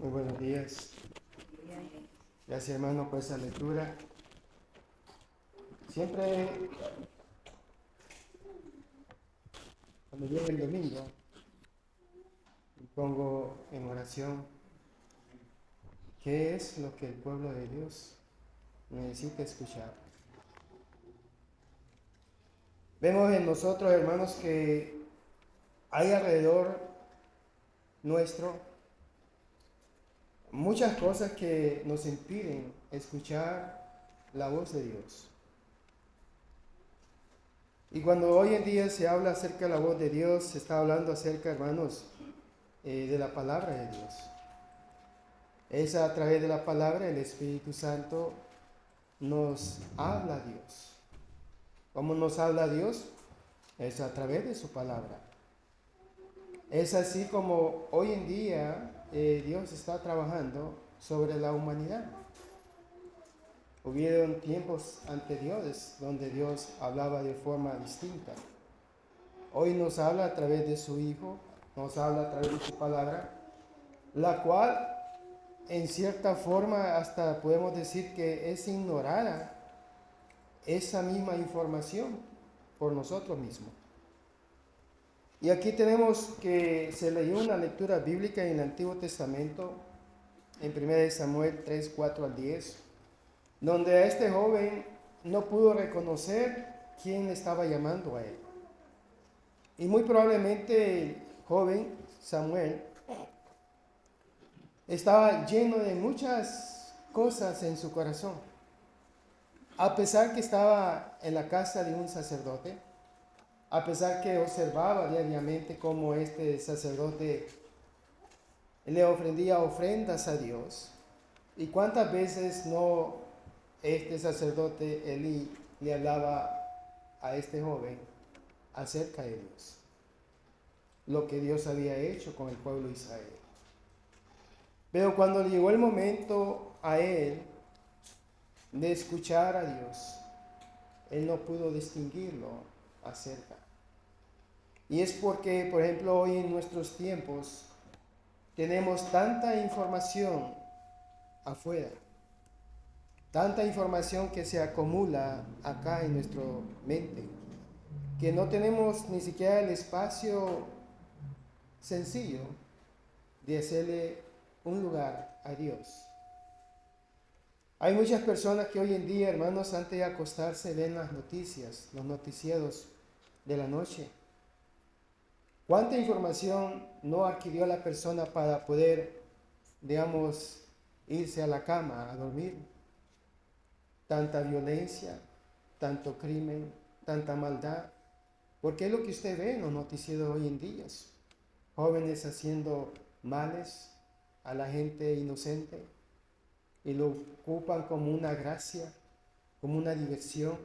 Muy buenos días. Gracias, hermano, por esa lectura. Siempre, cuando llega el domingo, me pongo en oración. ¿Qué es lo que el pueblo de Dios necesita escuchar? Vemos en nosotros, hermanos, que hay alrededor nuestro muchas cosas que nos impiden escuchar la voz de Dios. Y cuando hoy en día se habla acerca de la voz de Dios, se está hablando acerca, hermanos, de la palabra de Dios. Es a través de la palabra el Espíritu Santo nos habla a Dios. ¿Cómo nos habla Dios? Es a través de su palabra. Es así como hoy en día Dios está trabajando sobre la humanidad. Hubieron tiempos anteriores donde Dios hablaba de forma distinta. Hoy nos habla a través de su Hijo, nos habla a través de su palabra, la cual en cierta forma hasta podemos decir que es ignorada esa misma información por nosotros mismos. Y aquí tenemos que se leyó una lectura bíblica en el Antiguo Testamento, en 1 Samuel 3, 4 al 10, donde a este joven no pudo reconocer quién le estaba llamando a él. Y muy probablemente el joven Samuel estaba lleno de muchas cosas en su corazón. A pesar que estaba en la casa de un sacerdote, a pesar que observaba diariamente cómo este sacerdote le ofrecía ofrendas a Dios, y cuántas veces no este sacerdote Elí le hablaba a este joven acerca de Dios, lo que Dios había hecho con el pueblo de Israel. Pero cuando llegó el momento a él de escuchar a Dios, él no pudo distinguirlo acerca. Y es porque, por ejemplo, hoy en nuestros tiempos tenemos tanta información afuera, tanta información que se acumula acá en nuestra mente, que no tenemos ni siquiera el espacio sencillo de hacerle un lugar a Dios. Hay muchas personas que hoy en día, hermanos, antes de acostarse ven las noticias, los noticieros de la noche. ¿Cuánta información no adquirió la persona para poder, digamos, irse a la cama a dormir? Tanta violencia, tanto crimen, tanta maldad. Porque es lo que usted ve en los noticieros hoy en día. Jóvenes haciendo males a la gente inocente y lo ocupan como una gracia, como una diversión.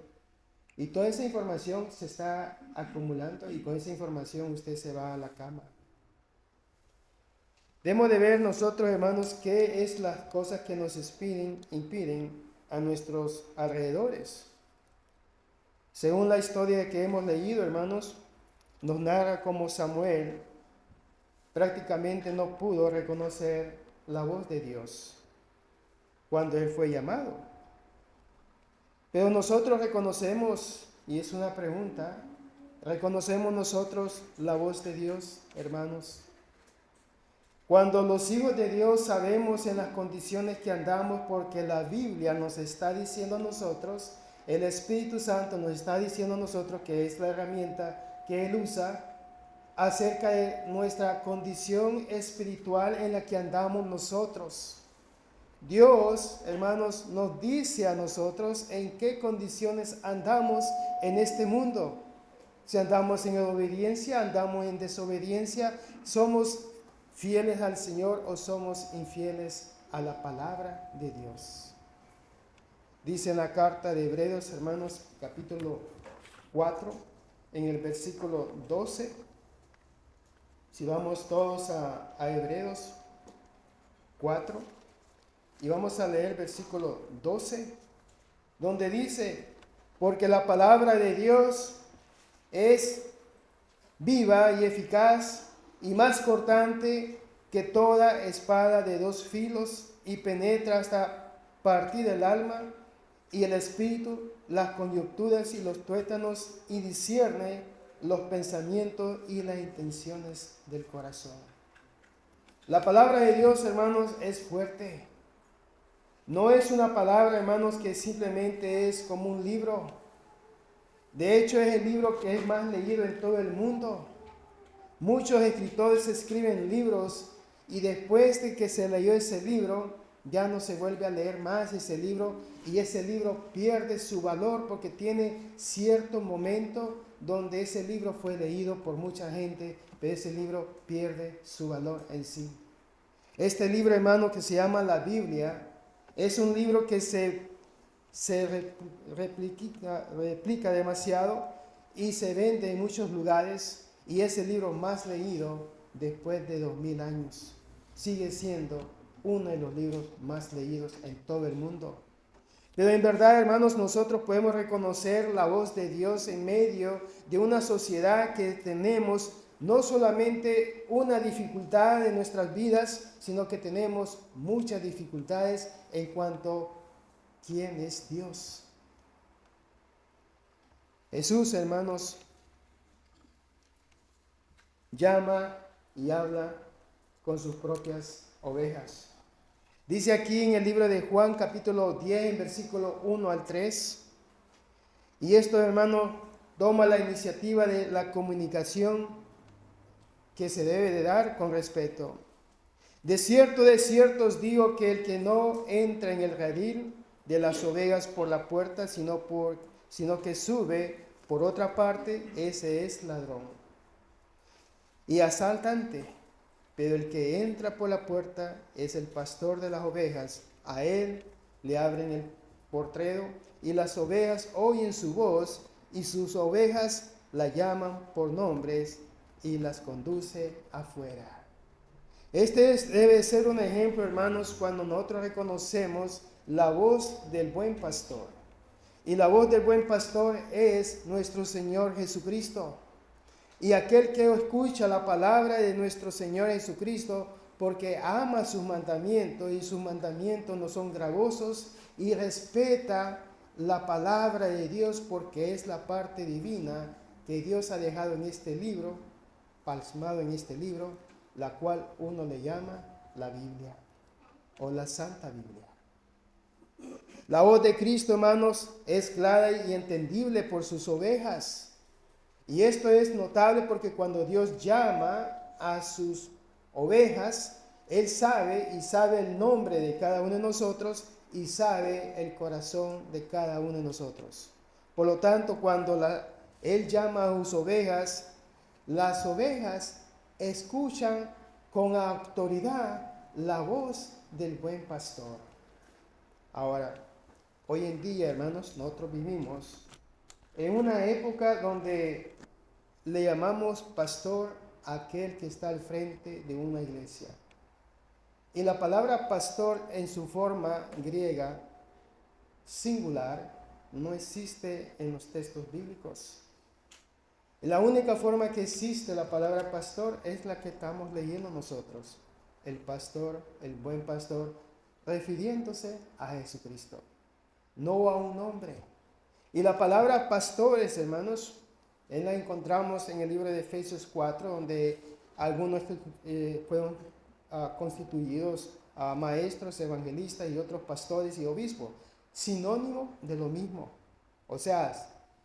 Y toda esa información se está acumulando y con esa información usted se va a la cama. Debemos de ver nosotros, hermanos, qué es las cosas que nos impiden a nuestros alrededores. Según la historia que hemos leído, hermanos, nos narra cómo Samuel prácticamente no pudo reconocer la voz de Dios cuando él fue llamado. Pero nosotros reconocemos, y es una pregunta, ¿reconocemos nosotros la voz de Dios, hermanos? Cuando los hijos de Dios sabemos en las condiciones que andamos, porque la Biblia nos está diciendo a nosotros, el Espíritu Santo nos está diciendo a nosotros que es la herramienta que Él usa acerca de nuestra condición espiritual en la que andamos nosotros. Dios, hermanos, nos dice a nosotros en qué condiciones andamos en este mundo. Si andamos en obediencia, andamos en desobediencia, somos fieles al Señor o somos infieles a la palabra de Dios. Dice en la carta de Hebreos, hermanos, capítulo 4, en el versículo 12. Si vamos todos a Hebreos 4. Y vamos a leer versículo 12, donde dice, porque la palabra de Dios es viva y eficaz y más cortante que toda espada de dos filos y penetra hasta partir el alma y el espíritu, las coyunturas y los tuétanos, y discierne los pensamientos y las intenciones del corazón. La palabra de Dios, hermanos, es fuerte. No es una palabra, hermanos, que simplemente es como un libro. De hecho, es el libro que es más leído en todo el mundo. Muchos escritores escriben libros y después de que se leyó ese libro, ya no se vuelve a leer más ese libro, y ese libro pierde su valor porque tiene cierto momento donde ese libro fue leído por mucha gente, pero ese libro pierde su valor en sí. Este libro, hermano, que se llama la Biblia, es un libro que se replica demasiado y se vende en muchos lugares, y es el libro más leído después de 2000 años. Sigue siendo uno de los libros más leídos en todo el mundo. Pero en verdad, hermanos, nosotros podemos reconocer la voz de Dios en medio de una sociedad que tenemos no solamente una dificultad en nuestras vidas, sino que tenemos muchas dificultades en cuanto a quién es Dios. Jesús, hermanos, llama y habla con sus propias ovejas. Dice aquí en el libro de Juan, capítulo 10, versículo 1 al 3, y esto, hermano, toma la iniciativa de la comunicación que se debe de dar con respeto. De cierto os digo que el que no entra en el redil de las ovejas por la puerta, sino que sube por otra parte, ese es ladrón y asaltante. Pero el que entra por la puerta es el pastor de las ovejas. A él le abren el potrero, y las ovejas oyen su voz, y sus ovejas la llaman por nombres y las conduce afuera. Debe ser un ejemplo, hermanos, cuando nosotros reconocemos la voz del buen pastor. Y la voz del buen pastor es nuestro Señor Jesucristo. Y aquel que escucha la palabra de nuestro Señor Jesucristo, porque ama sus mandamientos, y sus mandamientos no son gravosos, y respeta la palabra de Dios, porque es la parte divina que Dios ha dejado en este libro, plasmado en este libro, la cual uno le llama la Biblia o la Santa Biblia. La voz de Cristo, hermanos, es clara y entendible por sus ovejas. Y esto es notable porque cuando Dios llama a sus ovejas, Él sabe el nombre de cada uno de nosotros y sabe el corazón de cada uno de nosotros. Por lo tanto, cuando Él llama a sus ovejas, las ovejas escuchan con autoridad la voz del buen pastor. Ahora, hoy en día, hermanos, nosotros vivimos en una época donde le llamamos pastor a aquel que está al frente de una iglesia. Y la palabra pastor en su forma griega singular no existe en los textos bíblicos. La única forma que existe la palabra pastor es la que estamos leyendo nosotros. El pastor, el buen pastor, refiriéndose a Jesucristo, no a un hombre. Y la palabra pastores, hermanos, la encontramos en el libro de Efesios 4, donde algunos fueron constituidos maestros, evangelistas y otros pastores y obispos. Sinónimo de lo mismo. O sea,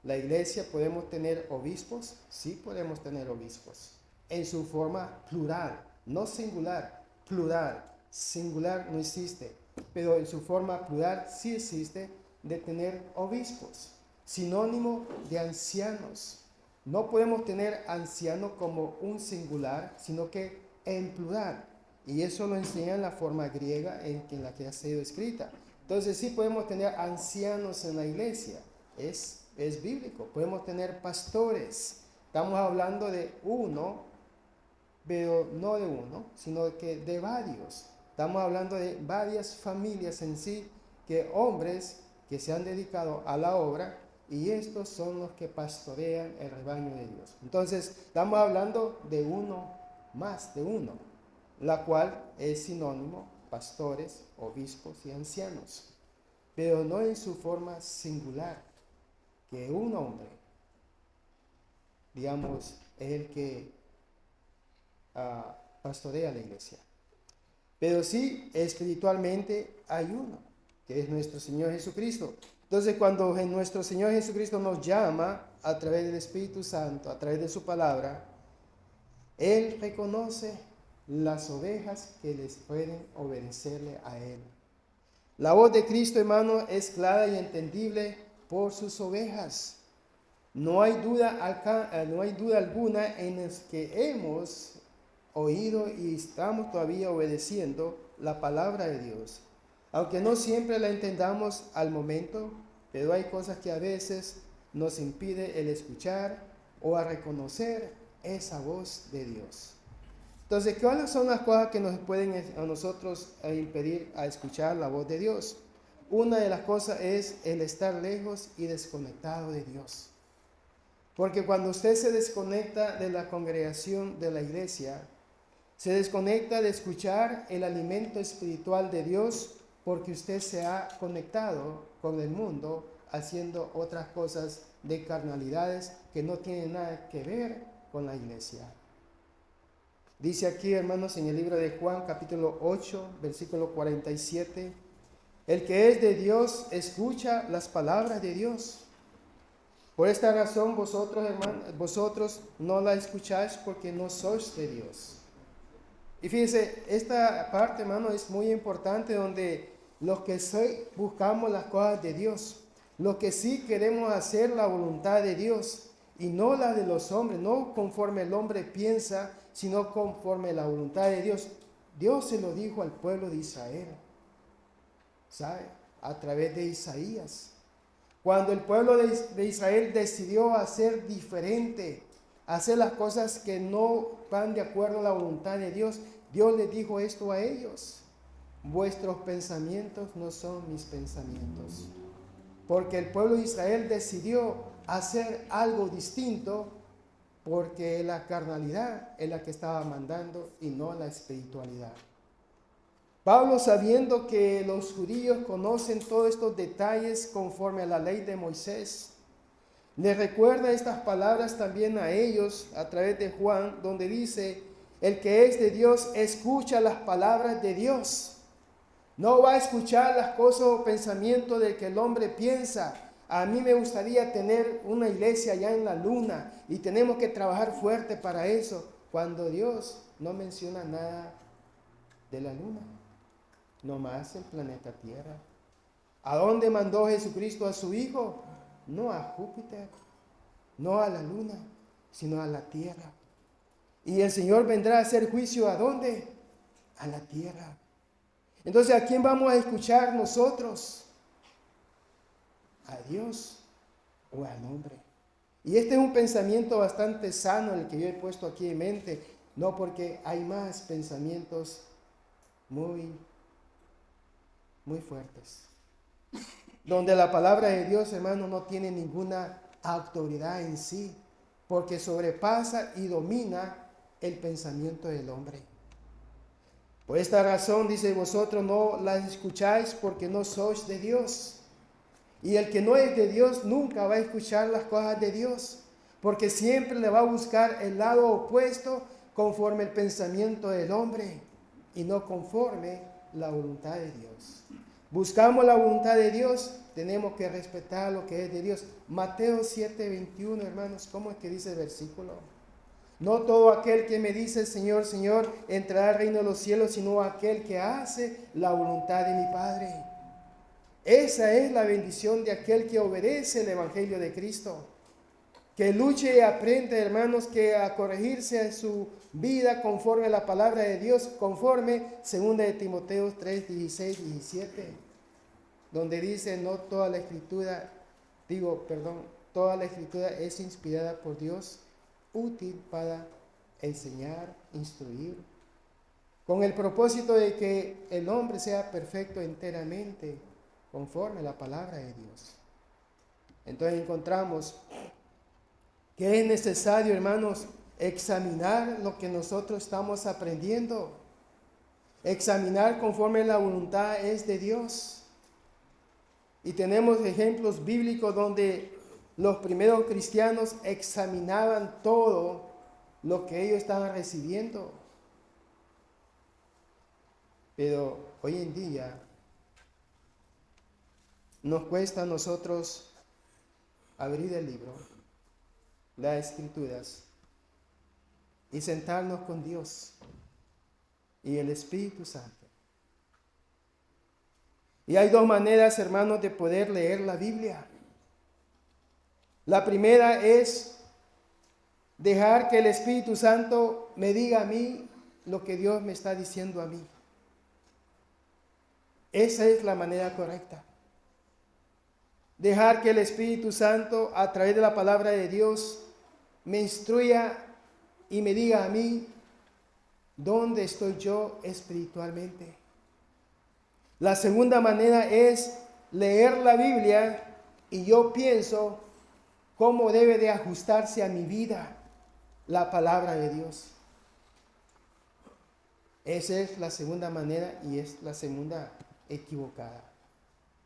la iglesia, ¿podemos tener obispos? Sí, podemos tener obispos. En su forma plural, no singular, plural. Singular no existe, pero en su forma plural sí existe de tener obispos. Sinónimo de ancianos. No podemos tener anciano como un singular, sino que en plural. Y eso lo enseña en la forma griega en la que ha sido escrita. Entonces sí podemos tener ancianos en la iglesia. Es bíblico. Podemos tener pastores. Estamos hablando de uno, pero no de uno, sino que de varios. Estamos hablando de varias familias en sí, que hombres que se han dedicado a la obra, y estos son los que pastorean el rebaño de Dios. Entonces, estamos hablando de uno más, de uno. la cual es sinónimo pastores, obispos y ancianos, pero no en su forma singular, que un hombre, digamos, es el que pastorea la iglesia. Pero sí, espiritualmente hay uno, que es nuestro Señor Jesucristo. Entonces, cuando nuestro Señor Jesucristo nos llama a través del Espíritu Santo, a través de su palabra, Él reconoce las ovejas que les pueden obedecerle a Él. La voz de Cristo, hermano, es clara y entendible por sus ovejas. No hay duda alguna en el que hemos oído y estamos todavía obedeciendo la palabra de Dios. Aunque no siempre la entendamos al momento, pero hay cosas que a veces nos impide el escuchar o a reconocer esa voz de Dios. Entonces, ¿cuáles son las cosas que nos pueden a nosotros impedir a escuchar la voz de Dios? Una de las cosas es el estar lejos y desconectado de Dios. Porque cuando usted se desconecta de la congregación de la iglesia, se desconecta de escuchar el alimento espiritual de Dios, porque usted se ha conectado con el mundo haciendo otras cosas de carnalidades que no tienen nada que ver con la iglesia. Dice aquí, hermanos, en el libro de Juan, capítulo 8, versículo 47, el que es de Dios escucha las palabras de Dios. Por esta razón vosotros, hermanos, vosotros no la escucháis porque no sois de Dios. Y fíjense, esta parte, hermano, es muy importante, donde los que buscamos las cosas de Dios, los que sí queremos hacer la voluntad de Dios y no la de los hombres, no conforme el hombre piensa, sino conforme la voluntad de Dios. Dios se lo dijo al pueblo de Israel, ¿sabe? A través de Isaías. Cuando el pueblo de Israel decidió hacer diferente, hacer las cosas que no van de acuerdo a la voluntad de Dios, Dios les dijo esto a ellos: vuestros pensamientos no son mis pensamientos. Porque el pueblo de Israel decidió hacer algo distinto, porque la carnalidad es la que estaba mandando y no la espiritualidad. Pablo, sabiendo que los judíos conocen todos estos detalles conforme a la ley de Moisés, le recuerda estas palabras también a ellos a través de Juan, donde dice: el que es de Dios escucha las palabras de Dios. No va a escuchar las cosas o pensamientos del que el hombre piensa. A mí me gustaría tener una iglesia allá en la luna y tenemos que trabajar fuerte para eso, cuando Dios no menciona nada de la luna, nomás el planeta Tierra. ¿A dónde mandó Jesucristo a su Hijo? No a Júpiter, no a la luna, sino a la tierra. Y el Señor vendrá a hacer juicio, ¿a dónde? A la tierra. Entonces, ¿a quién vamos a escuchar nosotros? ¿A Dios o al hombre? Y este es un pensamiento bastante sano el que yo he puesto aquí en mente, no porque hay más pensamientos muy fuertes, donde la palabra de Dios, hermano, no tiene ninguna autoridad en sí, porque sobrepasa y domina el pensamiento del hombre. Por esta razón, dice, vosotros no las escucháis porque no sois de Dios. Y el que no es de Dios nunca va a escuchar las cosas de Dios, porque siempre le va a buscar el lado opuesto conforme el pensamiento del hombre y no conforme la voluntad de Dios. Buscamos la voluntad de Dios, tenemos que respetar lo que es de Dios. Mateo 7:21, hermanos, ¿cómo es que dice el versículo? No todo aquel que me dice Señor, Señor, entrará al reino de los cielos, sino aquel que hace la voluntad de mi Padre. Esa es la bendición de aquel que obedece el Evangelio de Cristo. Que luche y aprenda, hermanos, que a corregirse a su vida conforme a la palabra de Dios, conforme 2 de Timoteo 3, 16, 17, donde dice, toda la escritura es inspirada por Dios, útil para enseñar, instruir, con el propósito de que el hombre sea perfecto enteramente, conforme a la palabra de Dios. Entonces encontramos que es necesario, hermanos, examinar lo que nosotros estamos aprendiendo. Examinar conforme la voluntad es de Dios. Y tenemos ejemplos bíblicos donde los primeros cristianos examinaban todo lo que ellos estaban recibiendo. Pero hoy en día nos cuesta a nosotros abrir el libro, las escrituras, y sentarnos con Dios y el Espíritu Santo. Y hay dos maneras, hermanos, de poder leer la Biblia. La primera es dejar que el Espíritu Santo me diga a mí lo que Dios me está diciendo a mí. Esa es la manera correcta. Dejar que el Espíritu Santo, a través de la palabra de Dios, me instruya y me diga a mí dónde estoy yo espiritualmente. La segunda manera es leer la Biblia y yo pienso cómo debe de ajustarse a mi vida la palabra de Dios. Esa es la segunda manera y es la segunda equivocada,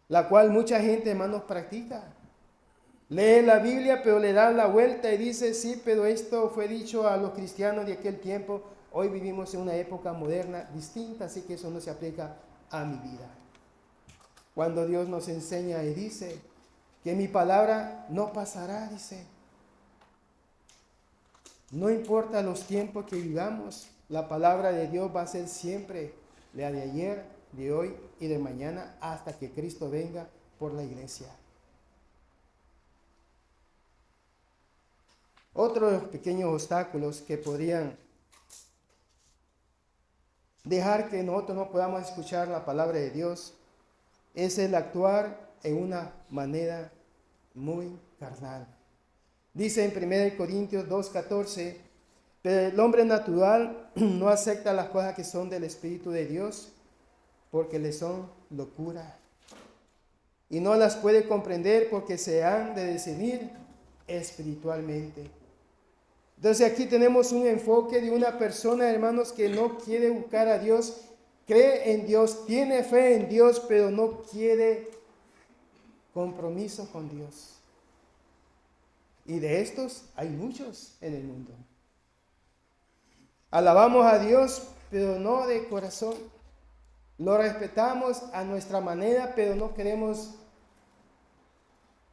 la cual mucha gente, hermanos, practica. Lee la Biblia, pero le da la vuelta y dice, sí, pero esto fue dicho a los cristianos de aquel tiempo. Hoy vivimos en una época moderna distinta, así que eso no se aplica a mi vida. Cuando Dios nos enseña y dice que mi palabra no pasará, dice. No importa los tiempos que vivamos, la palabra de Dios va a ser siempre la de ayer, de hoy y de mañana hasta que Cristo venga por la iglesia. Otros pequeños obstáculos que podrían dejar que nosotros no podamos escuchar la palabra de Dios es el actuar en una manera muy carnal. Dice en 1 Corintios 2:14, pero el hombre natural no acepta las cosas que son del Espíritu de Dios porque le son locura y no las puede comprender porque se han de discernir espiritualmente. Entonces aquí tenemos un enfoque de una persona, hermanos, que no quiere buscar a Dios, cree en Dios, tiene fe en Dios, pero no quiere compromiso con Dios. Y de estos hay muchos en el mundo. Alabamos a Dios, pero no de corazón. Lo respetamos a nuestra manera, pero no queremos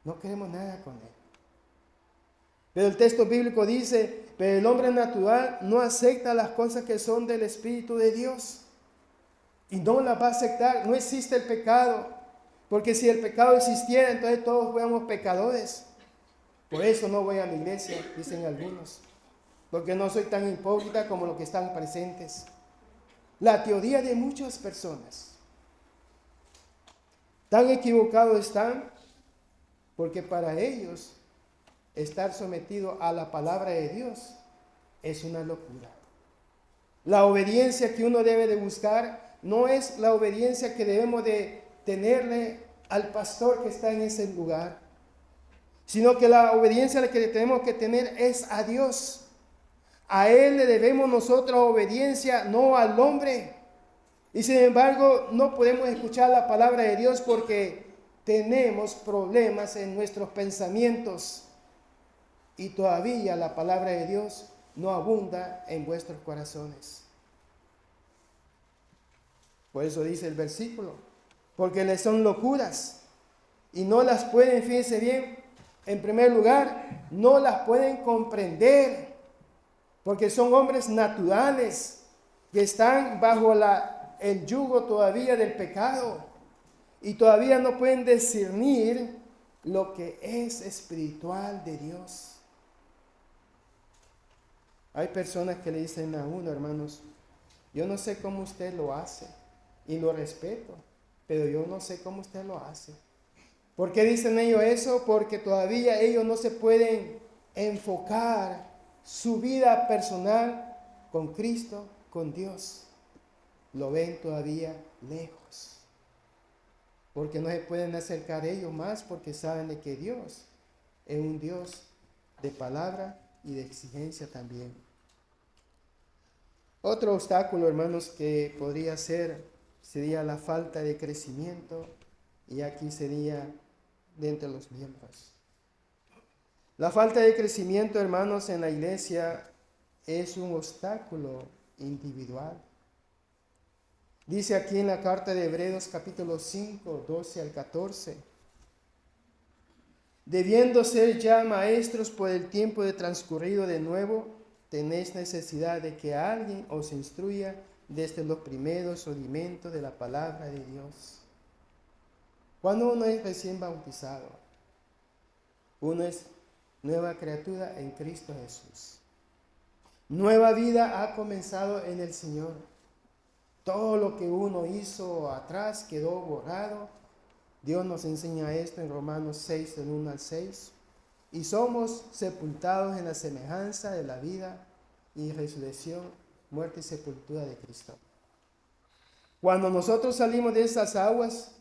nada con Él. Pero el texto bíblico dice, pero el hombre natural no acepta las cosas que son del Espíritu de Dios. Y no las va a aceptar. No existe el pecado. Porque si el pecado existiera, entonces todos fuéramos pecadores. Por eso no voy a la iglesia, dicen algunos. Porque no soy tan hipócrita como los que están presentes. La teoría de muchas personas. Tan equivocados están porque para ellos estar sometido a la palabra de Dios es una locura. La obediencia que uno debe de buscar no es la obediencia que debemos de tenerle al pastor que está en ese lugar, sino que la obediencia que tenemos que tener es a Dios. A Él le debemos nosotros obediencia, no al hombre. Y sin embargo, no podemos escuchar la palabra de Dios porque tenemos problemas en nuestros pensamientos. Y todavía la palabra de Dios no abunda en vuestros corazones. Por eso dice el versículo, porque les son locuras y no las pueden, fíjense bien, en primer lugar, no las pueden comprender, porque son hombres naturales que están bajo el yugo todavía del pecado y todavía no pueden discernir lo que es espiritual de Dios. Hay personas que le dicen a uno, hermanos, yo no sé cómo usted lo hace y lo respeto, pero yo no sé cómo usted lo hace. ¿Por qué dicen ellos eso? Porque todavía ellos no se pueden enfocar su vida personal con Cristo, con Dios. Lo ven todavía lejos. Porque no se pueden acercar ellos más porque saben de que Dios es un Dios de palabra y de exigencia también. Otro obstáculo, hermanos, que podría ser, sería la falta de crecimiento, y aquí sería de entre los miembros. La falta de crecimiento, hermanos, en la iglesia es un obstáculo individual. Dice aquí en la carta de Hebreos capítulo 5, 12 al 14, debiendo ser ya maestros por el tiempo de transcurrido de nuevo, tenéis necesidad de que alguien os instruya desde los primeros rudimentos de la palabra de Dios. Cuando uno es recién bautizado, uno es nueva criatura en Cristo Jesús. Nueva vida ha comenzado en el Señor. Todo lo que uno hizo atrás quedó borrado. Dios nos enseña esto en Romanos 6, del 1 al 6. Y somos sepultados en la semejanza de la vida y resurrección, muerte y sepultura de Cristo. Cuando nosotros salimos de esas aguas,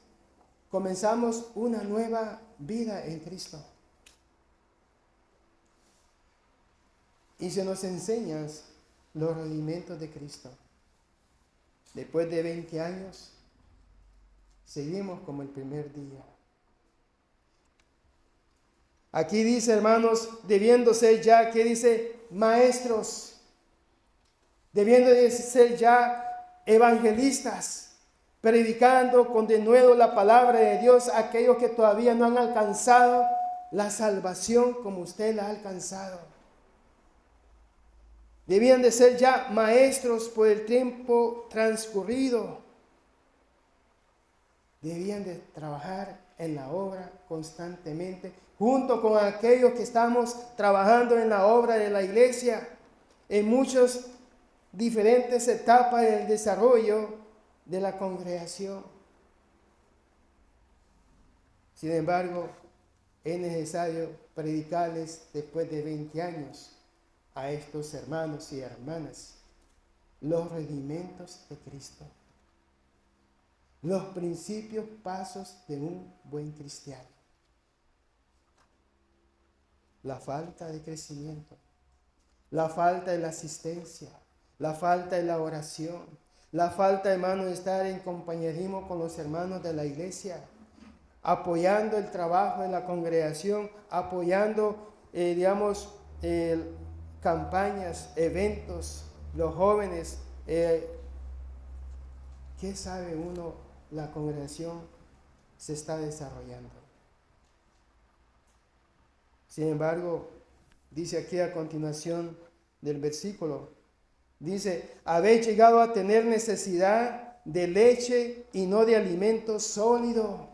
comenzamos una nueva vida en Cristo. Y se nos enseñan los rudimentos de Cristo. Después de 20 años, seguimos como el primer día. Aquí dice, hermanos, debiendo ser ya, ¿qué dice? Maestros. Debiendo de ser ya evangelistas, predicando con denuedo la palabra de Dios a aquellos que todavía no han alcanzado la salvación como usted la ha alcanzado. Debían de ser ya maestros por el tiempo transcurrido. Debían de trabajar en la obra constantemente, junto con aquellos que estamos trabajando en la obra de la iglesia, en muchas diferentes etapas del desarrollo de la congregación. Sin embargo, es necesario predicarles después de 20 años a estos hermanos y hermanas los rudimentos de Cristo, los principios, pasos de un buen cristiano. La falta de crecimiento, la falta de la asistencia, la falta de la oración, la falta, hermanos, de estar en compañerismo con los hermanos de la iglesia, apoyando el trabajo de la congregación, apoyando, campañas, eventos, los jóvenes. ¿Qué sabe uno? La congregación se está desarrollando. Sin embargo, dice aquí a continuación del versículo, dice, habéis llegado a tener necesidad de leche y no de alimento sólido.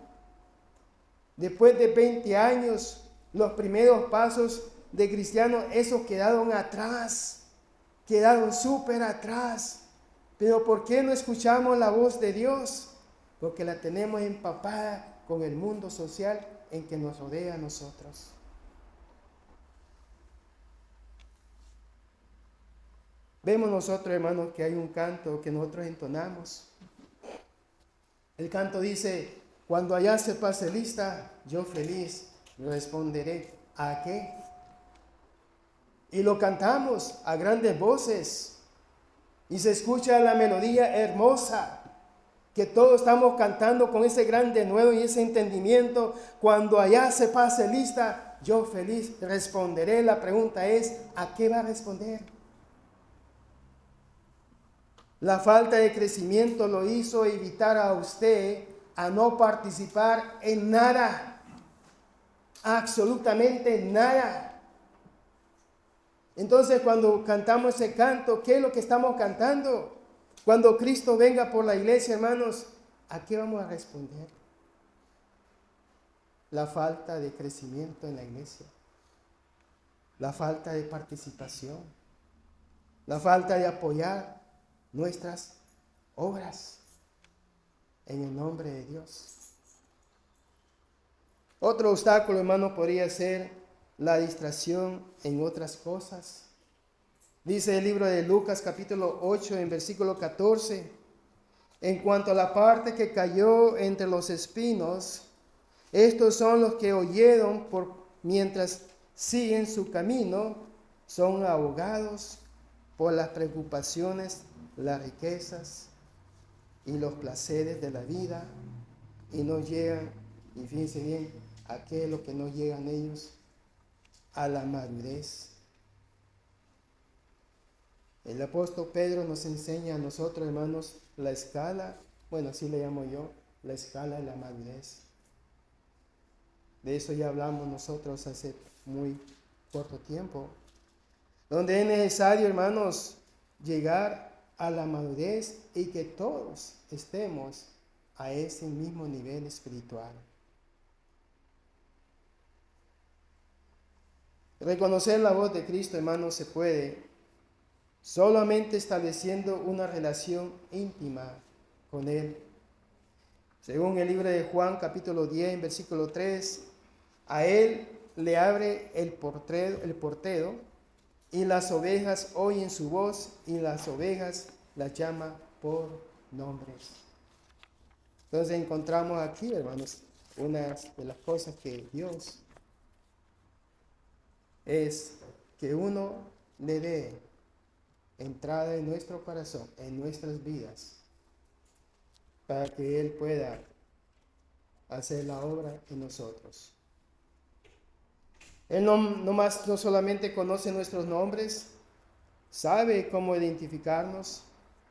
Después de 20 años, los primeros pasos de cristianos, esos quedaron atrás, quedaron súper atrás. Pero ¿por qué no escuchamos la voz de Dios? Porque la tenemos empapada con el mundo social en que nos rodea a nosotros. Vemos nosotros, hermanos, que hay un canto que nosotros entonamos. El canto dice, cuando allá se pase lista, yo feliz responderé, ¿a qué? Y lo cantamos a grandes voces. Y se escucha la melodía hermosa que todos estamos cantando con ese gran denuedo y ese entendimiento. Cuando allá se pase lista, yo feliz responderé. La pregunta es, ¿a qué va a responder? La falta de crecimiento lo hizo evitar a usted a no participar en nada, absolutamente nada. Entonces, cuando cantamos ese canto, ¿qué es lo que estamos cantando? Cuando Cristo venga por la iglesia, hermanos, ¿a qué vamos a responder? La falta de crecimiento en la iglesia, la falta de participación, la falta de apoyar nuestras obras en el nombre de Dios. Otro obstáculo, hermano, podría ser la distracción en otras cosas. Dice el libro de Lucas capítulo 8 en versículo 14, en cuanto a la parte que cayó entre los espinos, estos son los que oyeron mientras siguen su camino, son ahogados por las preocupaciones las riquezas y los placeres de la vida y no llegan, y fíjense bien, a qué es lo que no llegan ellos, a la madurez. El apóstol Pedro nos enseña a nosotros, hermanos, la escala, bueno, así le llamo yo, la escala de la madurez. De eso ya hablamos nosotros hace muy corto tiempo, donde es necesario, hermanos, llegar a la madurez y que todos estemos a ese mismo nivel espiritual. Reconocer la voz de Cristo, hermanos, se puede solamente estableciendo una relación íntima con Él. Según el libro de Juan, capítulo 10, versículo 3, a Él le abre el portero, y las ovejas oyen su voz, y las ovejas las llama por nombres. Entonces encontramos aquí, hermanos, una de las cosas que Dios es que uno le dé entrada en nuestro corazón, en nuestras vidas, para que Él pueda hacer la obra en nosotros. Él no solamente conoce nuestros nombres, sabe cómo identificarnos,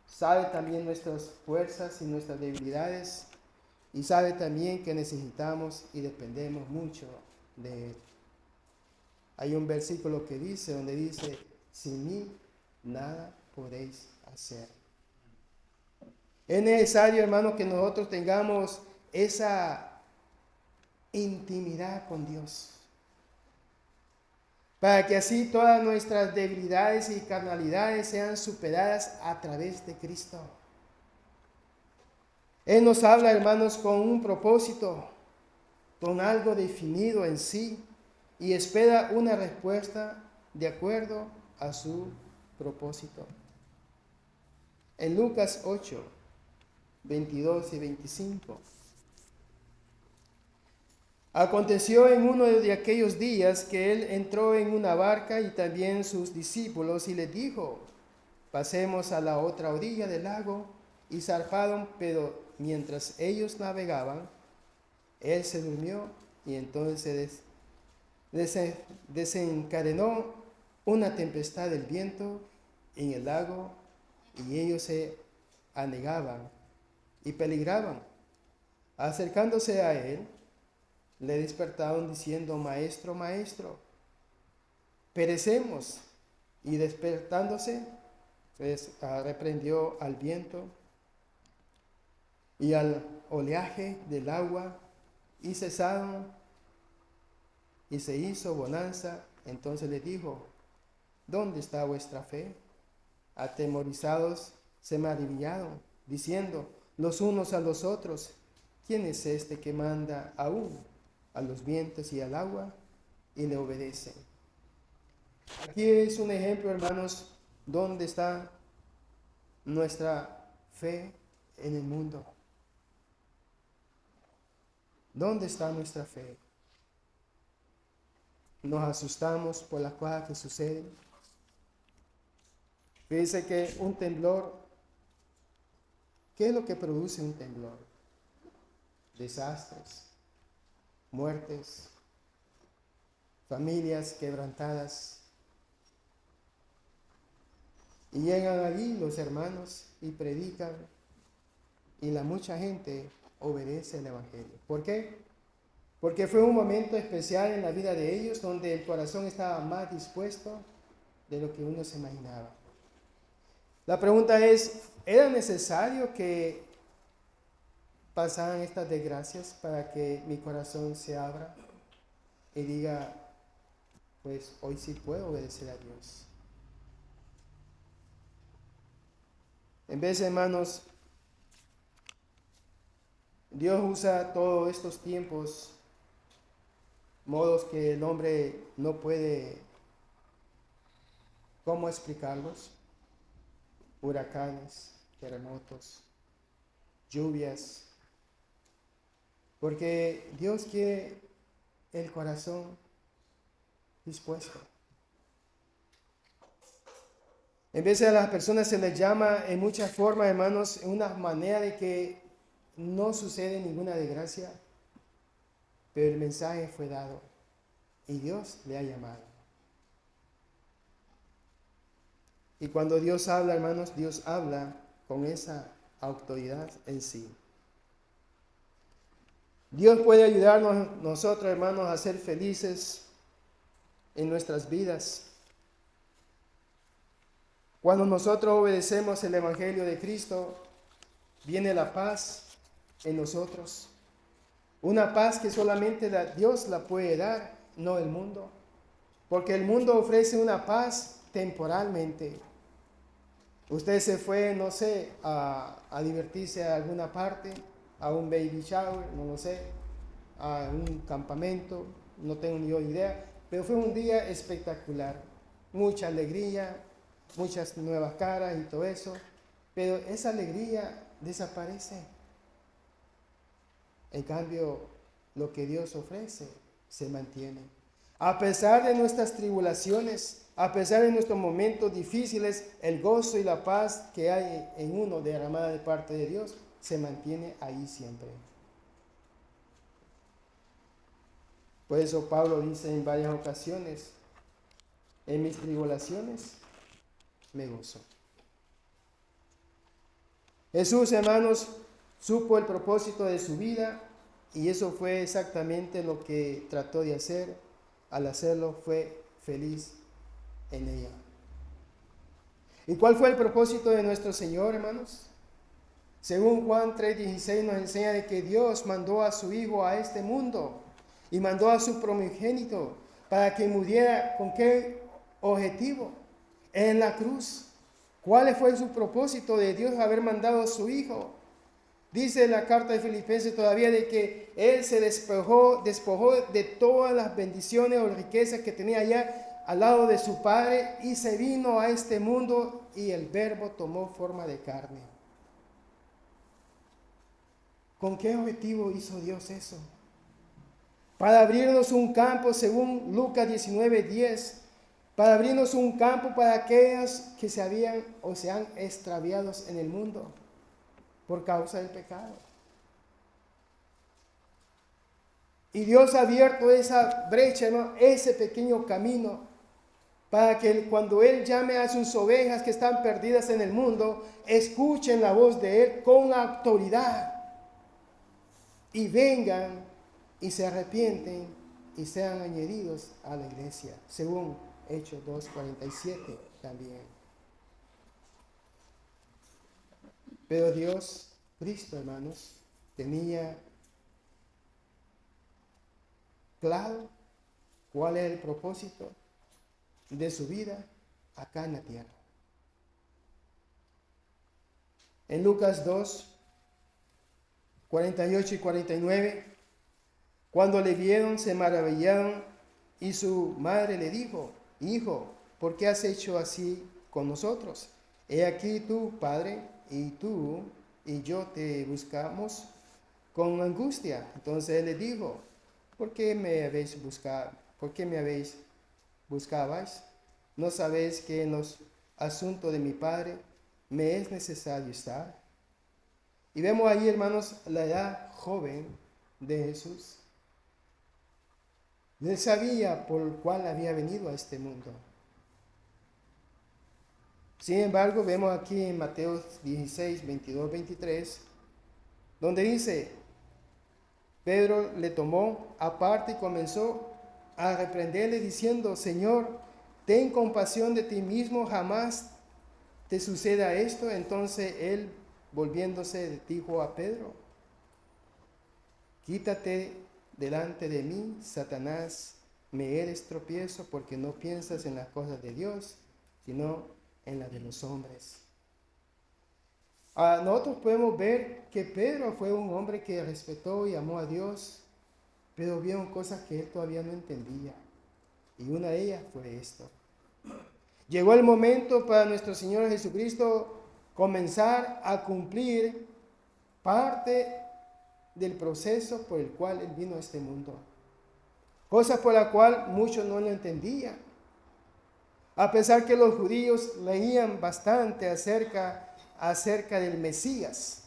sabe también nuestras fuerzas y nuestras debilidades, y sabe también que necesitamos y dependemos mucho de Él. Hay un versículo que dice, donde dice, sin mí nada podéis hacer. Es necesario, hermano, que nosotros tengamos esa intimidad con Dios, para que así todas nuestras debilidades y carnalidades sean superadas a través de Cristo. Él nos habla, hermanos, con un propósito, con algo definido en sí, y espera una respuesta de acuerdo a su propósito. En Lucas 8, 22 y 25. Aconteció en uno de aquellos días que él entró en una barca y también sus discípulos y les dijo, pasemos a la otra orilla del lago, y zarparon, pero mientras ellos navegaban, él se durmió y entonces desencadenó una tempestad del viento en el lago y ellos se anegaban y peligraban. Acercándose a él, le despertaron diciendo, Maestro, Maestro, perecemos. Y despertándose, pues, reprendió al viento y al oleaje del agua, y cesaron, y se hizo bonanza. Entonces le dijo, ¿dónde está vuestra fe? Atemorizados se maravillaron, diciendo los unos a los otros, ¿quién es este que manda aún a los vientos y al agua y le obedecen? Aquí es un ejemplo, hermanos, ¿dónde está nuestra fe en el mundo? ¿Dónde está nuestra fe? Nos asustamos por las cosas que suceden. Fíjense que un temblor, ¿qué es lo que produce un temblor? Desastres, muertes, familias quebrantadas. Y llegan allí los hermanos y predican, y la mucha gente obedece el Evangelio. ¿Por qué? Porque fue un momento especial en la vida de ellos donde el corazón estaba más dispuesto de lo que uno se imaginaba. La pregunta es, ¿era necesario que pasaran estas desgracias para que mi corazón se abra y diga, pues hoy sí puedo obedecer a Dios? En vez, hermanos, Dios usa todos estos tiempos, modos que el hombre no puede, ¿cómo explicarlos? Huracanes, terremotos, lluvias, porque Dios quiere el corazón dispuesto. En vez de a las personas se les llama en muchas formas, hermanos, en una manera de que no sucede ninguna desgracia, pero el mensaje fue dado y Dios le ha llamado. Y cuando Dios habla, hermanos, Dios habla con esa autoridad en sí. Dios puede ayudarnos nosotros, hermanos, a ser felices en nuestras vidas. Cuando nosotros obedecemos el Evangelio de Cristo, viene la paz en nosotros. Una paz que solamente Dios la puede dar, no el mundo. Porque el mundo ofrece una paz temporalmente. Usted se fue, no sé, a divertirse a alguna parte, a un baby shower, no lo sé, a un campamento, no tengo ni yo idea, pero fue un día espectacular. Mucha alegría, muchas nuevas caras y todo eso, pero esa alegría desaparece. En cambio, lo que Dios ofrece se mantiene. A pesar de nuestras tribulaciones, a pesar de nuestros momentos difíciles, el gozo y la paz que hay en uno derramada de parte de Dios se mantiene ahí siempre. Por eso Pablo dice en varias ocasiones, en mis tribulaciones me gozo. Jesús, hermanos, supo el propósito de su vida y eso fue exactamente lo que trató de hacer. Al hacerlo fue feliz en ella. ¿Y cuál fue el propósito de nuestro Señor, hermanos? Según Juan 3:16 nos enseña de que Dios mandó a su Hijo a este mundo y mandó a su primogénito para que muriera. ¿Con qué objetivo? En la cruz. ¿Cuál fue su propósito de Dios haber mandado a su Hijo? Dice la carta de Filipenses todavía de que Él se despojó de todas las bendiciones o riquezas que tenía allá al lado de su Padre y se vino a este mundo y el Verbo tomó forma de carne. ¿Con qué objetivo hizo Dios eso? Para abrirnos un campo, según Lucas 19:10, para abrirnos un campo para aquellos que se habían o se han extraviado en el mundo por causa del pecado. Y Dios ha abierto esa brecha, ¿no? Ese pequeño camino, para que cuando Él llame a sus ovejas que están perdidas en el mundo, escuchen la voz de Él con autoridad y vengan y se arrepienten y sean añadidos a la iglesia, según Hechos 2:47 también. Pero Dios, Cristo, hermanos, tenía claro cuál es el propósito de su vida acá en la tierra. En Lucas 2:48 y 49, cuando le vieron se maravillaron y su madre le dijo: Hijo, ¿por qué has hecho así con nosotros? He aquí tu padre y tú y yo te buscamos con angustia. Entonces él le dijo: ¿por qué me habéis buscado? ¿Por qué me habéis buscabais? ¿No sabéis que en los asuntos de mi Padre me es necesario estar? Y vemos ahí, hermanos, la edad joven de Jesús. Él sabía por el cual había venido a este mundo. Sin embargo, vemos aquí en Mateo 16, 22, 23, donde dice: Pedro le tomó aparte y comenzó a reprenderle diciendo: Señor, ten compasión de ti mismo, jamás te suceda esto. Entonces él, volviéndose, dijo a Pedro: Quítate delante de mí, Satanás, me eres tropiezo porque no piensas en las cosas de Dios, sino en las de los hombres. Nosotros podemos ver que Pedro fue un hombre que respetó y amó a Dios, pero vieron cosas que él todavía no entendía. Y una de ellas fue esto. Llegó el momento para nuestro Señor Jesucristo comenzar a cumplir parte del proceso por el cual Él vino a este mundo. Cosas por las cuales muchos no lo entendían. A pesar que los judíos leían bastante acerca del Mesías.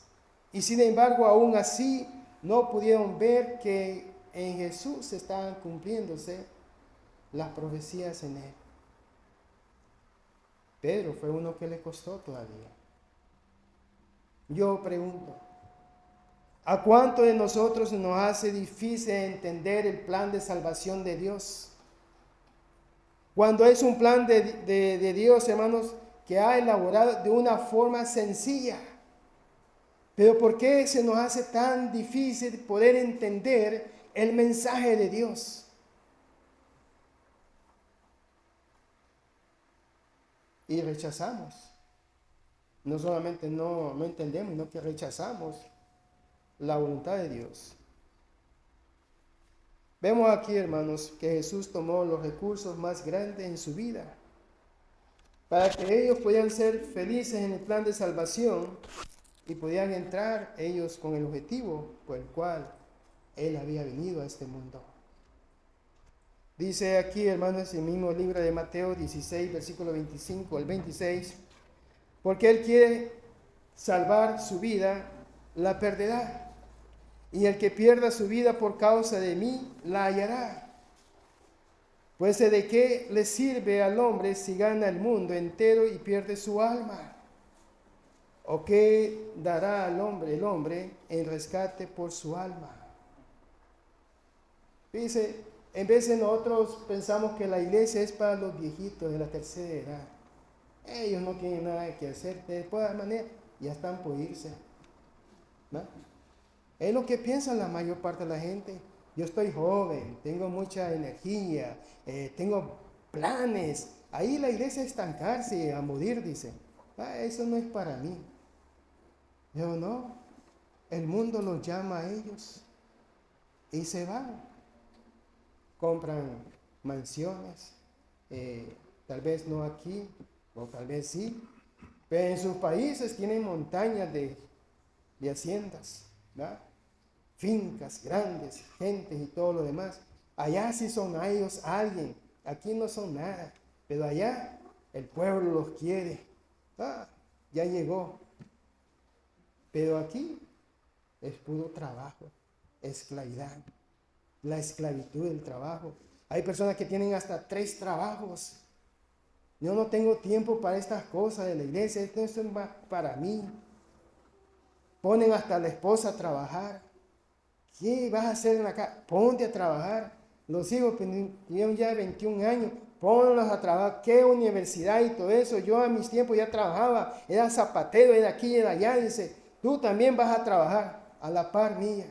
Y sin embargo, aún así, no pudieron ver que en Jesús estaban cumpliéndose las profecías en él. Pedro fue uno que le costó todavía. Yo pregunto, ¿a cuánto de nosotros nos hace difícil entender el plan de salvación de Dios? Cuando es un plan de Dios, hermanos, que ha elaborado de una forma sencilla. Pero ¿por qué se nos hace tan difícil poder entender el mensaje de Dios? Y rechazamos. No solamente no entendemos, sino que rechazamos la voluntad de Dios. Vemos aquí, hermanos, que Jesús tomó los recursos más grandes en su vida para que ellos pudieran ser felices en el plan de salvación y pudieran entrar ellos con el objetivo por el cual Él había venido a este mundo. Dice aquí, hermanos, el mismo libro de Mateo 16, versículo 25 al 26, porque Él quiere salvar su vida, la perderá. Y el que pierda su vida por causa de mí, la hallará. Pues ¿de qué le sirve al hombre si gana el mundo entero y pierde su alma? ¿O qué dará al hombre el hombre en rescate por su alma? Dice, en vez de nosotros pensamos que la iglesia es para los viejitos de la tercera edad. Ellos no tienen nada que hacer, de todas maneras ya están por irse, ¿no? Es lo que piensa la mayor parte de la gente. Yo estoy joven, tengo mucha energía, tengo planes. Ahí la iglesia estancarse, a morir, dice. Eso no es para mí. Yo no. El mundo los llama a ellos y se van. Compran mansiones, tal vez no aquí, o tal vez sí, pero en sus países tienen montañas de haciendas, ¿verdad? Fincas grandes, gentes y todo lo demás. Allá sí son a ellos alguien, aquí no son nada, pero allá el pueblo los quiere. Ya llegó. Pero aquí es puro trabajo, esclavitud, la esclavitud del trabajo. Hay personas que tienen hasta 3 trabajos. Yo no tengo tiempo para estas cosas de la iglesia, esto es para mí. Ponen hasta a la esposa a trabajar. ¿Qué vas a hacer en la casa? Ponte a trabajar. Los hijos tuvieron ya 21 años, ponlos a trabajar. ¿Qué universidad y todo eso? Yo a mis tiempos ya trabajaba, era zapatero, era aquí, era allá. Dice, tú también vas a trabajar a la par mía.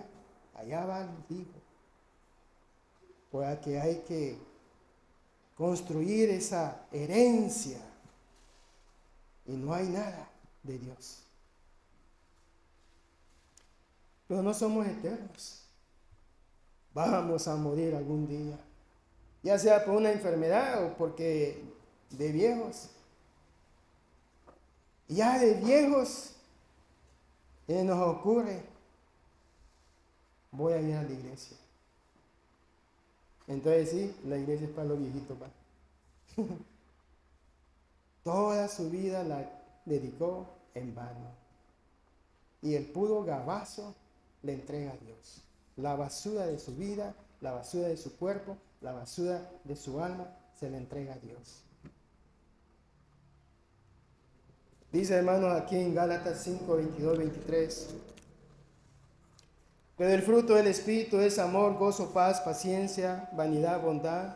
Allá va el hijo. Porque hay que construir esa herencia. Y no hay nada de Dios. Pero no somos eternos. Vamos a morir algún día. Ya sea por una enfermedad o porque de viejos. Ya de viejos nos ocurre, voy a ir a la iglesia. Entonces sí, la iglesia es para los viejitos. Toda su vida la dedicó en vano. Y el puro gabazo le entrega a Dios. La basura de su vida, la basura de su cuerpo, la basura de su alma, se le entrega a Dios. Dice, hermanos, aquí en Gálatas 5, 22, 23. Pero el fruto del Espíritu es amor, gozo, paz, paciencia, vanidad, bondad,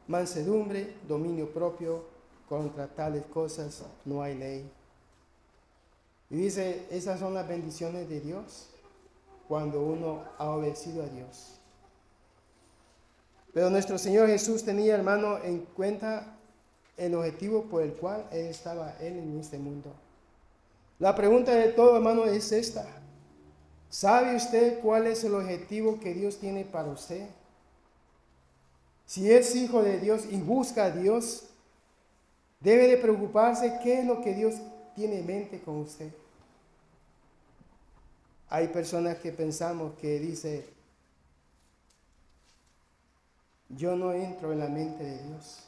mansedumbre, dominio propio. Contra tales cosas no hay ley. Y dice, esas son las bendiciones de Dios cuando uno ha obedecido a Dios. Pero nuestro Señor Jesús tenía, hermano, en cuenta el objetivo por el cual estaba Él en este mundo. La pregunta de todo, hermano, es esta. ¿Sabe usted cuál es el objetivo que Dios tiene para usted? Si es hijo de Dios y busca a Dios, debe de preocuparse qué es lo que Dios tiene en mente con usted. Hay personas que pensamos que dice, yo no entro en la mente de Dios.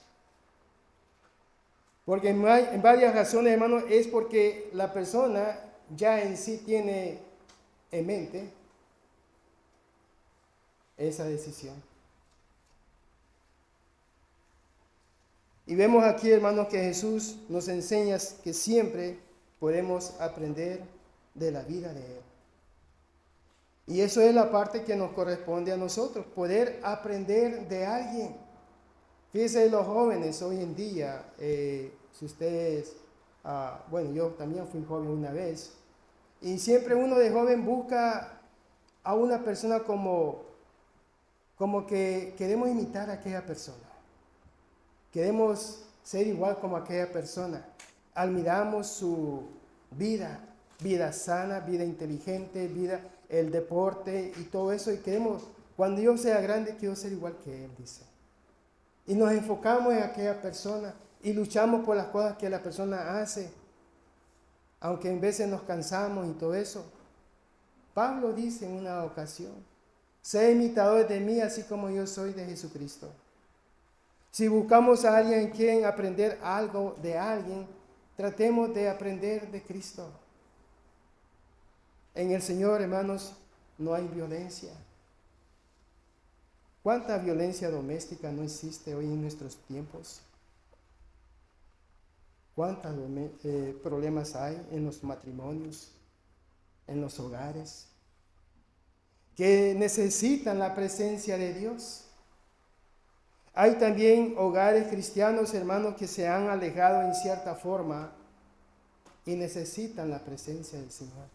Porque en varias razones, hermanos, es porque la persona ya en sí tiene en mente esa decisión. Y vemos aquí, hermanos, que Jesús nos enseña que siempre podemos aprender de la vida de Él. Y eso es la parte que nos corresponde a nosotros, poder aprender de alguien. Fíjense los jóvenes hoy en día, si ustedes, bueno, yo también fui joven una vez, y siempre uno de joven busca a una persona como que queremos imitar a aquella persona. Queremos ser igual como aquella persona. Admiramos su vida sana, vida inteligente, el deporte y todo eso. Y queremos, cuando yo sea grande, quiero ser igual que él, dice. Y nos enfocamos en aquella persona y luchamos por las cosas que la persona hace, aunque en veces nos cansamos y todo eso. Pablo dice en una ocasión, sé imitadores de mí así como yo soy de Jesucristo. Si buscamos a alguien en quien aprender algo de alguien, tratemos de aprender de Cristo. En el Señor, hermanos, no hay violencia. ¿Cuánta violencia doméstica no existe hoy en nuestros tiempos? ¿Cuántos problemas hay en los matrimonios, en los hogares, que necesitan la presencia de Dios? Hay también hogares cristianos, hermanos, que se han alejado en cierta forma y necesitan la presencia del Señor.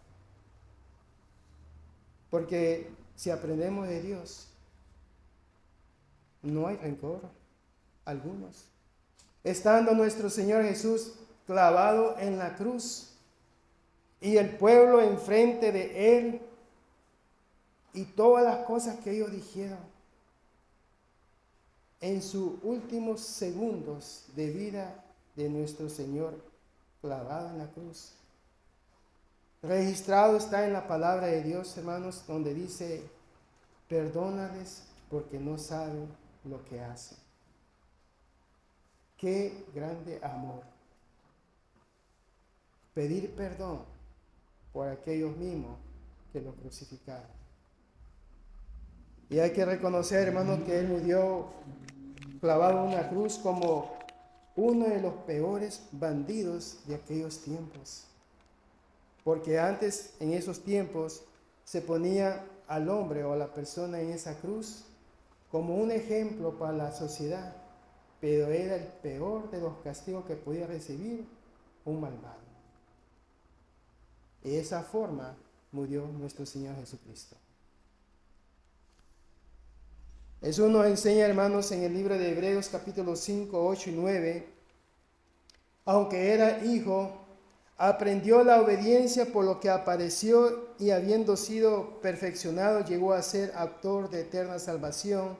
Porque si aprendemos de Dios, no hay rencor algunos. Estando nuestro Señor Jesús clavado en la cruz y el pueblo enfrente de Él y todas las cosas que ellos dijeron, en sus últimos segundos de vida de nuestro Señor clavado en la cruz. Registrado está en la palabra de Dios, hermanos, donde dice, perdónales porque no saben lo que hacen. Qué grande amor. Pedir perdón por aquellos mismos que lo crucificaron. Y hay que reconocer, hermanos, que Él murió clavado en una cruz como uno de los peores bandidos de aquellos tiempos. Porque antes, en esos tiempos, se ponía al hombre o a la persona en esa cruz como un ejemplo para la sociedad, pero era el peor de los castigos que podía recibir un malvado. De esa forma murió nuestro Señor Jesucristo. Eso nos enseña, hermanos, en el libro de Hebreos capítulo 5, 8 y 9. Aunque era hijo, aprendió la obediencia por lo que apareció y habiendo sido perfeccionado, llegó a ser autor de eterna salvación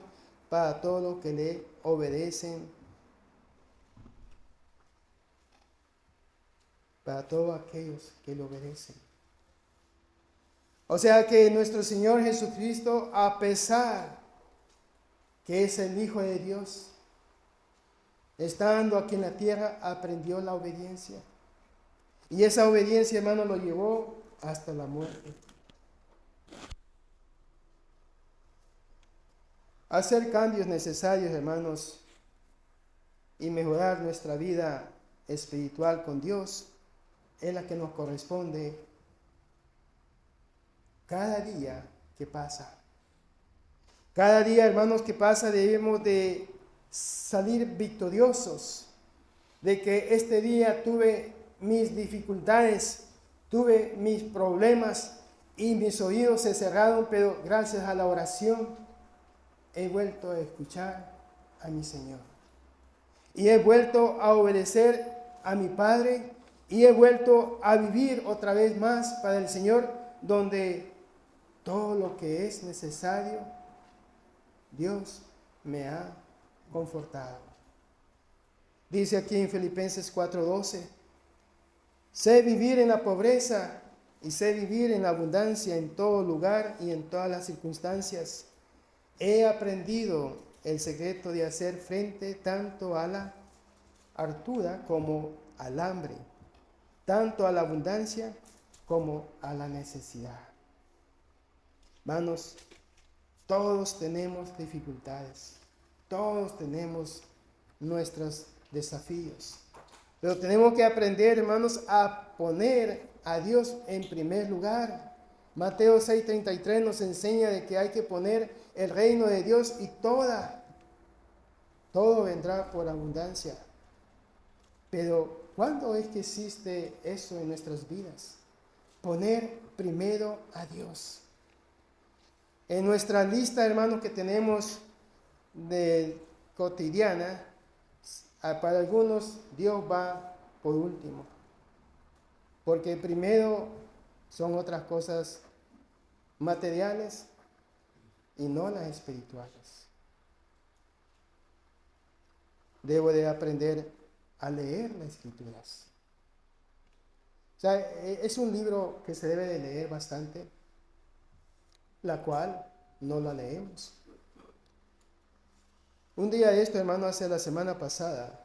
para todos los que le obedecen, para todos aquellos que le obedecen. O sea que nuestro Señor Jesucristo, a pesar que es el Hijo de Dios, estando aquí en la tierra, aprendió la obediencia. Y esa obediencia, hermano, lo llevó hasta la muerte. Hacer cambios necesarios, hermanos, y mejorar nuestra vida espiritual con Dios es la que nos corresponde cada día que pasa. Cada día, hermanos, que pasa debemos de salir victoriosos de que este día tuve mis dificultades, tuve mis problemas y mis oídos se cerraron, pero gracias a la oración he vuelto a escuchar a mi Señor. Y he vuelto a obedecer a mi Padre y he vuelto a vivir otra vez más para el Señor, donde todo lo que es necesario, Dios me ha confortado. Dice aquí en Filipenses 4:12, sé vivir en la pobreza y sé vivir en la abundancia en todo lugar y en todas las circunstancias. He aprendido el secreto de hacer frente tanto a la hartura como al hambre, tanto a la abundancia como a la necesidad. Hermanos, todos tenemos dificultades, todos tenemos nuestros desafíos, pero tenemos que aprender, hermanos, a poner a Dios en primer lugar. Mateo 6:33 nos enseña de que hay que poner el reino de Dios y todo vendrá por abundancia. Pero ¿cuándo es que existe eso en nuestras vidas? Poner primero a Dios. En nuestra lista, hermanos, que tenemos de cotidiana, para algunos Dios va por último, porque primero son otras cosas materiales y no las espirituales. Debo de aprender a leer las escrituras. O sea, es un libro que se debe de leer bastante, la cual no la leemos. Un día de esto, hermano, hace la semana pasada,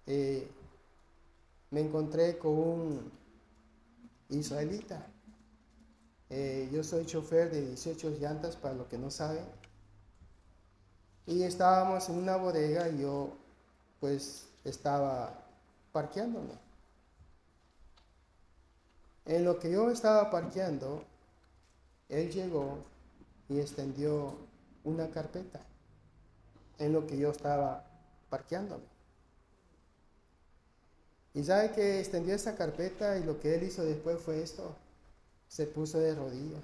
me encontré con un israelita. Yo soy chofer de 18 llantas, para los que no saben. Y estábamos en una bodega y yo, pues, estaba parqueándome. En lo que yo estaba parqueando, él llegó y extendió una carpeta en lo que yo estaba parqueándome. Y sabe que extendió esa carpeta y lo que él hizo después fue esto. Se puso de rodillas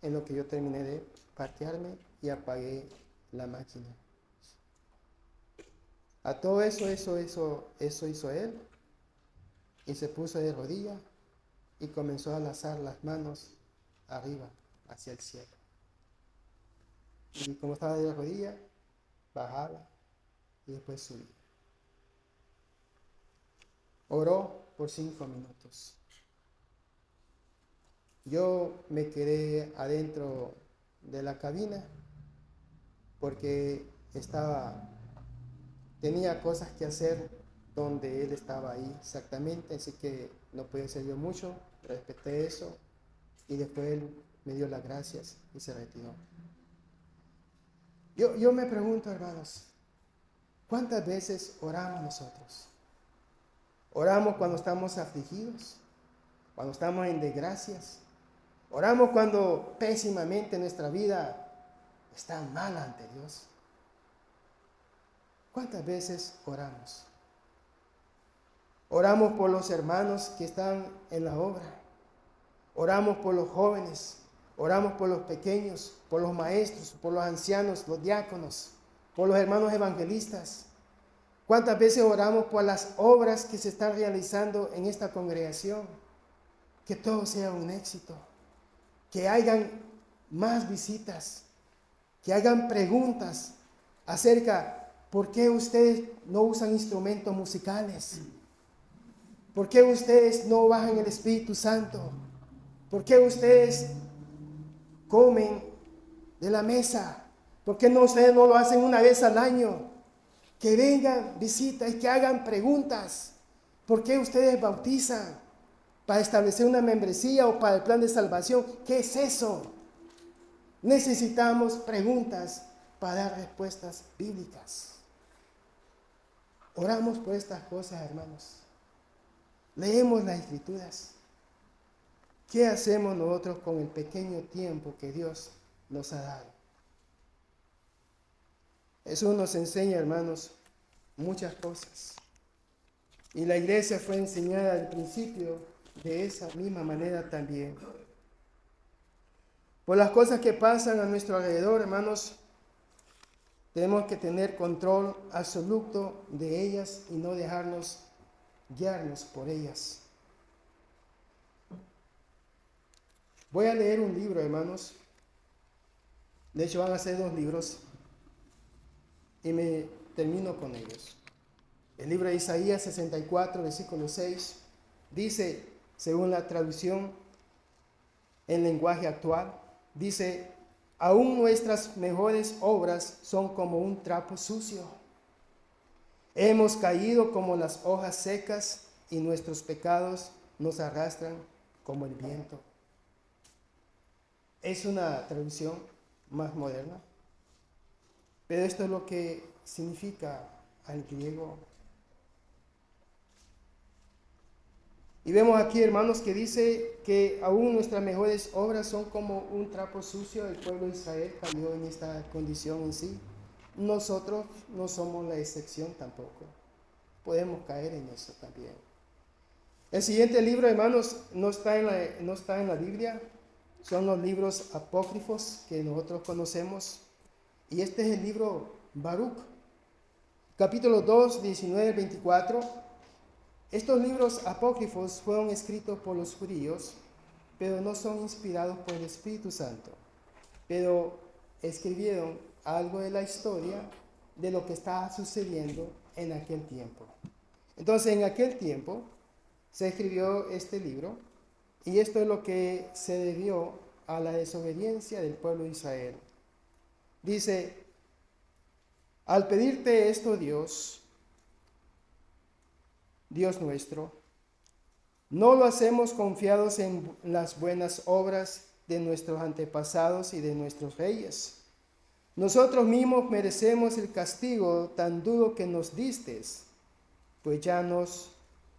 en lo que yo terminé de parquearme y apagué la máquina. A todo eso hizo él. Y se puso de rodillas y comenzó a alzar las manos arriba, hacia el cielo. Y como estaba de rodillas, bajaba y después subía. Oró por 5 minutos. Yo me quedé adentro de la cabina porque tenía cosas que hacer donde él estaba ahí exactamente, así que no podía hacer yo mucho, respeté eso y después él me dio las gracias y se retiró. Yo me pregunto, hermanos, ¿cuántas veces oramos nosotros? Oramos cuando estamos afligidos, cuando estamos en desgracias, oramos cuando pésimamente nuestra vida está mala ante Dios. ¿Cuántas veces oramos? Oramos por los hermanos que están en la obra. Oramos por los jóvenes. Oramos por los pequeños, por los maestros, por los ancianos, los diáconos, por los hermanos evangelistas. ¿Cuántas veces oramos por las obras que se están realizando en esta congregación? Que todo sea un éxito. Que hayan más visitas. Que hagan preguntas acerca ¿por qué ustedes no usan instrumentos musicales? ¿Por qué ustedes no bajan el Espíritu Santo? ¿Por qué ustedes comen de la mesa? ¿Por qué ustedes no lo hacen una vez al año? Que vengan visitas y que hagan preguntas. ¿Por qué ustedes bautizan? ¿Para establecer una membresía o para el plan de salvación? ¿Qué es eso? Necesitamos preguntas para dar respuestas bíblicas. Oramos por estas cosas, hermanos. Leemos las Escrituras. ¿Qué hacemos nosotros con el pequeño tiempo que Dios nos ha dado? Eso nos enseña, hermanos, muchas cosas. Y la iglesia fue enseñada al principio de esa misma manera también. Por las cosas que pasan a nuestro alrededor, hermanos, tenemos que tener control absoluto de ellas y no dejarnos guiarnos por ellas. Voy a leer un libro, hermanos. De hecho, van a ser 2 libros. Y me termino con ellos. El libro de Isaías 64, versículo 6, dice, según la traducción en lenguaje actual, dice, aún nuestras mejores obras son como un trapo sucio. Hemos caído como las hojas secas y nuestros pecados nos arrastran como el viento. Es una traducción más moderna, pero esto es lo que significa al griego. Y vemos aquí, hermanos, que dice que aún nuestras mejores obras son como un trapo sucio. El pueblo de Israel cayó en esta condición en sí. Nosotros no somos la excepción tampoco. Podemos caer en eso también. El siguiente libro, hermanos, no está en la Biblia. Son los libros apócrifos que nosotros conocemos. Y este es el libro Baruch, capítulo 2, 19, 24. Estos libros apócrifos fueron escritos por los judíos, pero no son inspirados por el Espíritu Santo. Pero escribieron algo de la historia de lo que estaba sucediendo en aquel tiempo. Entonces, en aquel tiempo se escribió este libro, y esto es lo que se debió a la desobediencia del pueblo de Israel. Dice: al pedirte esto, Dios nuestro, no lo hacemos confiados en las buenas obras de nuestros antepasados y de nuestros reyes. Nosotros mismos merecemos el castigo tan duro que nos distes, pues ya nos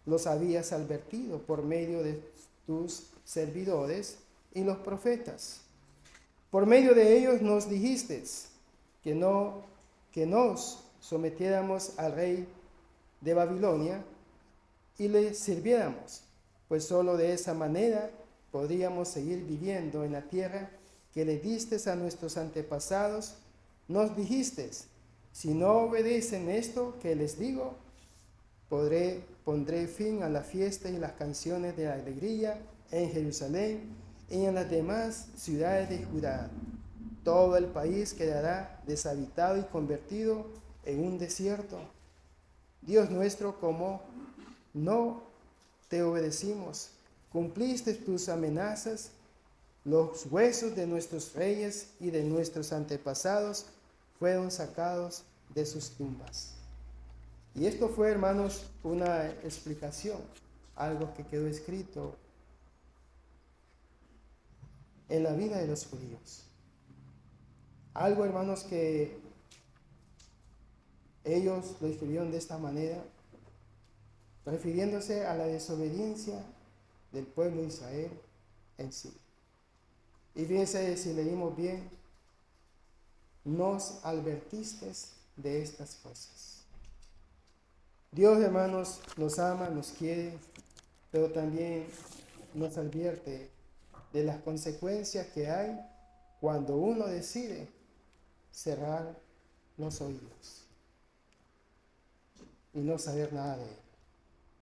los habías advertido por medio de tus servidores y los profetas. Por medio de ellos nos dijiste que nos sometiéramos al rey de Babilonia y le sirviéramos, pues solo de esa manera podríamos seguir viviendo en la tierra que le diste a nuestros antepasados. Nos dijiste: si no obedecen esto que les digo, pondré fin a la fiesta y las canciones de alegría en Jerusalén y en las demás ciudades de Judá. Todo el país quedará deshabitado y convertido en un desierto. Dios nuestro, como no te obedecimos, cumpliste tus amenazas, los huesos de nuestros reyes y de nuestros antepasados fueron sacados de sus tumbas. Y esto fue, hermanos, una explicación, algo que quedó escrito en la vida de los judíos. Algo, hermanos, que ellos lo escribieron de esta manera, refiriéndose a la desobediencia del pueblo de Israel en sí. Y fíjense, si leímos bien, nos advertiste de estas cosas. Dios, hermanos, nos ama, nos quiere, pero también nos advierte de las consecuencias que hay cuando uno decide cerrar los oídos y no saber nada de él.